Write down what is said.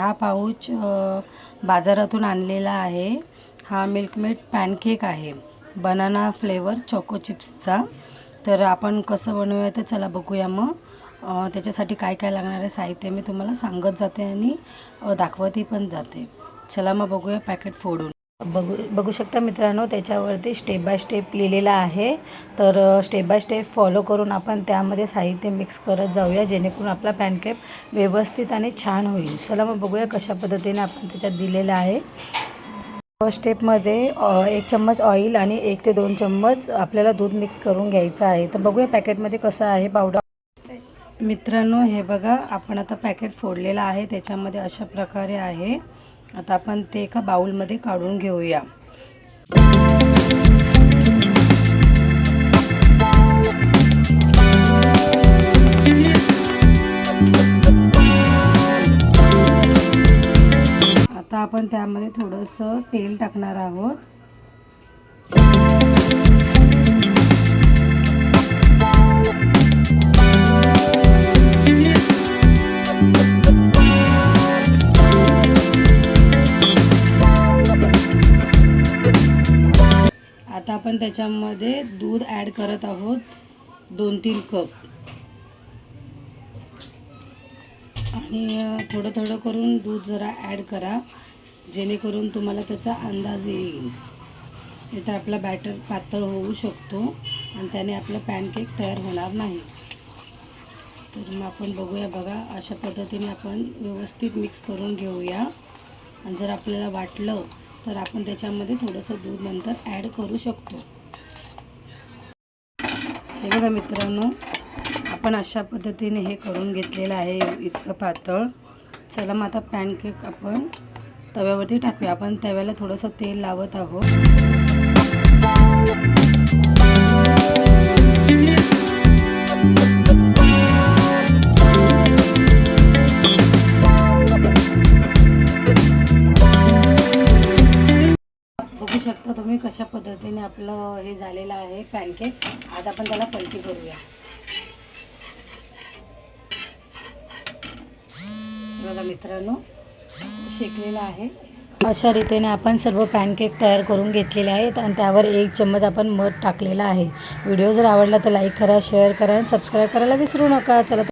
हा पाऊच बाजारातून आणलेला आहे। हा मिल्कमेड पॅनकेक आहे, बनाना फ्लेवर चोको चिप्सचा। तर आपण कसं बनवूया ते चला बघूया। मग त्याच्यासाठी काय काय लागणार आहे साहित्य मी तुम्हाला सांगत जाते आणि दाखवतही पण जाते। चला मग बघूया पॅकेट फोडून। बघू शकता मित्रांनो, त्याच्यावरती स्टेप बाय स्टेप लिहिलेलं आहे। तर स्टेप बाय स्टेप फॉलो करून आपण त्यामध्ये साहित्य मिक्स करत जाऊया, जेणेकरून आपला पॅनकेक व्यवस्थित आणि छान होईल। चला मग बघूया कशा पद्धतीने आपण त्याच्यात दिलेलं आहे। फर्स्ट स्टेपमध्ये 1 चम्मच ऑइल आणि 1 ते 2 चम्मच आपल्याला दूध मिक्स करून घ्यायचं आहे। तर बघूया पॅकेटमध्ये कसं आहे पावडर। मित्रांनो हे बघा, आपण आता पॅकेट फोडलेलं आहे, त्याच्यामध्ये अशा प्रकारे आहे। आता आपण ते एका बाउलमध्ये काढून घेऊया। आता आपण त्यामध्ये थोडंसं तेल टाकणार आहोत। आता आपण त्याच्यामध्ये दूध ॲड करत आहोत, 2-3 कप। आणि थोडं थोडं करून दूध जरा ॲड करा, जेणेकरून तुम्हाला त्याचा अंदाज येईल। नाहीतर आपला बॅटर पातळ होऊ शकतो आणि त्याने आपलं पॅनकेक तयार होणार नाही। तर मग आपण बघूया, बघा अशा पद्धतीने आपण व्यवस्थित मिक्स करून घेऊया। आणि जर आपल्याला वाटलं तर आपण त्याच्यामध्ये थोडंसं दूध नंतर ॲड करू शकतो। हे बघा मित्रांनो, आपण अशा पद्धतीने हे करून घेतलेलं आहे, इतकं पातळ। चला मग आता पॅनकेक आपण तव्यावरती टाकूया। आपण तव्याला थोडंसं तेल लावत आहोत। बघू शकता तुम्ही कशा पद्धतीने आपलं हे झालेलं आहे पॅनकेक। आज आपण त्याला पलटी करूया। बघा मित्रांनो, शेकलेलं आहे। अशा रीतीने आपण सर्व पॅनकेक तयार करून घेतलेले आहेत आणि त्यावर 1 चम्मच आपण मध टाकलेला आहे। व्हिडिओ जर आवडला तर लाईक करा, शेअर करा आणि सबस्क्राईब करायला विसरू नका। चला